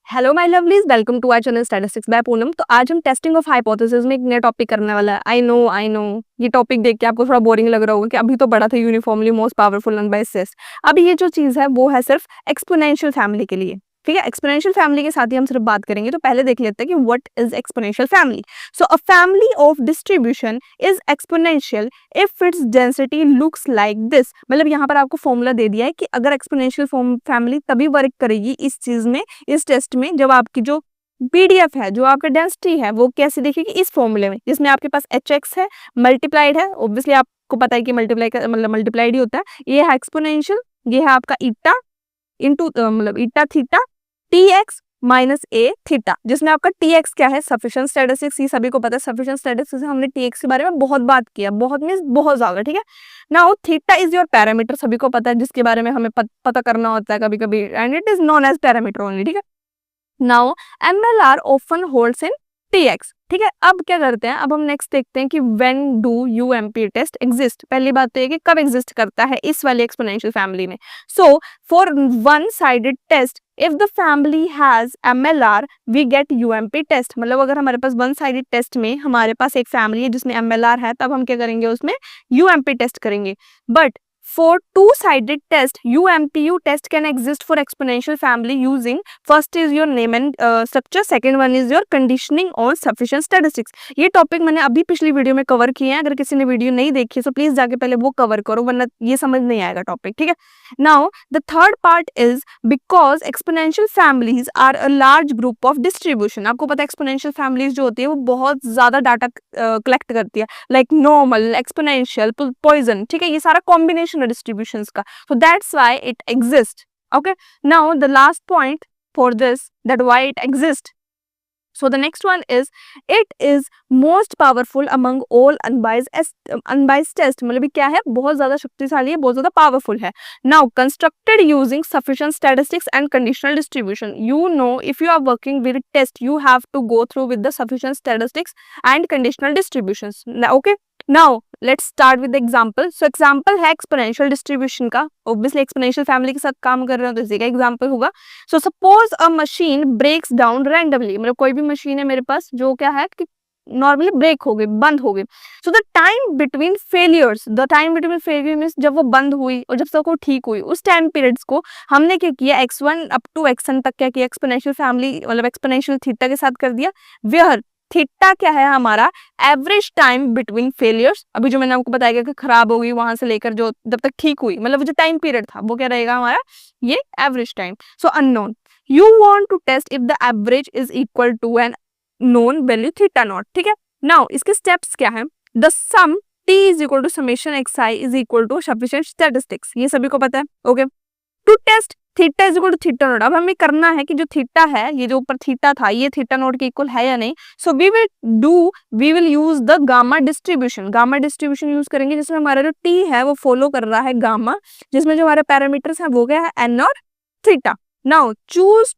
Hello my lovelies, welcome to our channel statistics by Poonam. तो आज हम टेस्टिंग ऑफ हाइपोथेसिस में एक नया टॉपिक करने वाला है। आई नो ये टॉपिक देख के आपको थोड़ा बोरिंग लग रहा होगा कि अभी तो बड़ा था uniformly most powerful number by says. अब ये जो चीज है वो है सिर्फ एक्सपोनेंशियल फैमिली के लिए। ठीक है, एक्सपोनेंशियल फैमिली के साथ ही हम सिर्फ बात करेंगे। तो पहले देख लेते हैं कि what is exponential family. So a family of distribution is exponential if its density looks like this. मतलब यहाँ पर आपको फॉर्मूला दे दिया है कि अगर एक्सपोनेंशियल फैमिली तभी वर्क करेगी इस चीज में, इस टेस्ट में, जब आपकी जो पीडीएफ है, जो आपका डेंसिटी है, वो कैसे दिखेगी इस फॉर्मूले में, जिसमें आपके पास एच एक्स है, मल्टीप्लाइड है। ऑब्वियसली आपको पता है कि मल्टीप्लाई का मतलब मल्टीप्लाइड ही होता है। ये है एक्सपोनेंशियल, ये है आपका ईटा इंटू मतलब ईटा थीटा टी एक्स माइनस ए थीटा, जिसमें आपका टी एक्स क्या है, सफिशिएंट स्टैटिस्टिक्स। ये सभी को पता है, सफिशिएंट स्टैटिस्टिक्स से हमने टी एक्स के बारे में बहुत बात किया, बहुत मींस बहुत ज्यादा। ठीक है, now theta is your parameter, सभी को पता है, जिसके बारे में हमें पता करना होता है कभी कभी, and it is known as parameter only. ठीक है, now MLR often holds in TX। ठीक है, अब क्या करते हैं, अब हम नेक्स्ट देखते हैं कि when do UMP test exist. पहली बात तो ये कि कब एग्जिस्ट करता है इस वाली एक्सपोनेंशियल फैमिली में। So for one sided test if the family has MLR we get UMP test. मतलब अगर हमारे पास वन साइडेड टेस्ट में हमारे पास एक फैमिली है जिसमें MLR है, तब हम क्या करेंगे, उसमें UMP टेस्ट करेंगे। But for two-sided test, UMPU test can exist for exponential family using first is your name and structure, second one is your conditioning on sufficient statistics। ये टॉपिक मैंने अभी पिछली वीडियो में कवर किए हैं, अगर किसी ने वीडियो नहीं देखी तो प्लीज जाके पहले वो कवर करो, वरना ये समझ नहीं आएगा टॉपिक। ठीक है, now the third part is because exponential families are a large group of distribution. आपको पता है एक्सपोनेंशियल फैमिलीज जो होती है वो बहुत ज्यादा डाटा कलेक्ट करती है, लाइक नॉर्मल, एक्सपोनेंशियल, पॉइजन। ठीक है, ये सारा कॉम्बिनेशन distributions का, so that's why it exists. Okay, now the last point for this, that why it exists. So the next one is it is most powerful among all unbiased test। मतलब क्या है, बहुत ज्यादा शक्तिशाली है, बहुत ज्यादा पावरफुल है। Now constructed using sufficient statistics and conditional distribution। You know, if you are working with test, you have to go through with the sufficient statistics and conditional distributions। Okay, now let's start with example. So example है exponential distribution का। Obviously exponential family के साथ काम कर रहे हो तो इसी का एग्जांपल होगा। So suppose a machine breaks down randomly. मतलब कोई भी मशीन है मेरे पास जो क्या है कि नॉर्मली ब्रेक हो गई, बंद हो गई। So the time between failures, the time between failure means जब वो बंद हुई और जब तक वो ठीक हुई, उस टाइम पीरियड्स को हमने क्या किया, x1 अप टू xn तक क्या किया, एक्सपोनेंशियल फैमिली मतलब एक्सपोनेंशियल थीटा के साथ कर दिया। वेयर थीटा क्या है हमारा, एवरेज टाइम बिटवीन फेलियर्स। अभी जो मैंने आपको बताया कि खराब हो गई वहां से लेकर जो जब तक ठीक हुई, मतलब जो टाइम पीरियड था वो क्या रहेगा हमारा, ये average time. So unknown, you want to test if the average is equal to an known value theta naught. ठीक है, नाउ इसके स्टेप्स क्या है, the sum t is equal to summation xi is equal to sufficient statistics. ये सभी को पता है। Okay, to test theta is equal to theta naught. अब हमें करना है कि जो थीटा है, ये जो ऊपर थीटा था, ये थीटा नोट के इक्वल है या नहीं। So we will use the gamma distribution. Gamma distribution use करेंगे जिसमें हमारा जो टी है वो फॉलो कर रहा है गामा, जिसमें जो हमारे पैरामीटर्स हैं वो क्या है, एन और theta. Now choose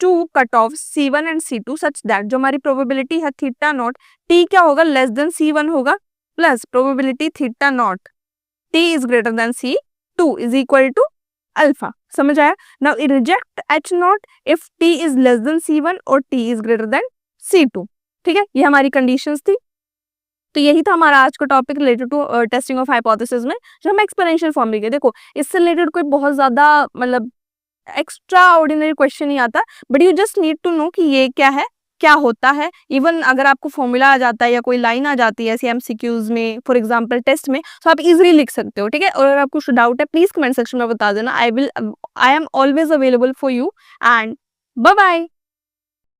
to cut off C1 and C2 such that, जो हमारी प्रोबेबिलिटी है थीटा नॉट टी क्या होगा, लेस देन C1 होगा, plus probability theta naught T is greater than C2 is equal to alpha. समझ आया? Now reject H naught if T is less than C1 और T is greater than C2। ठीक है, ये हमारी conditions थी। तो यही था हमारा आज का topic related to testing of hypothesis में, जो हम एक्सपोनेंशियल फॉर्म लिखे। देखो इससे रिलेटेड कोई बहुत ज्यादा मतलब एक्स्ट्रा ऑर्डिनरी क्वेश्चन नहीं आता, but you just need to know कि ये क्या है, क्या होता है। इवन अगर आपको फॉर्मूला आ जाता है या कोई लाइन आ जाती है ऐसे MCQs में, फॉर एग्जांपल टेस्ट में, तो आप इजीली लिख सकते हो। ठीक है, और अगर आपको कुछ डाउट है प्लीज कमेंट सेक्शन में बता देना। I am always available for you and bye bye.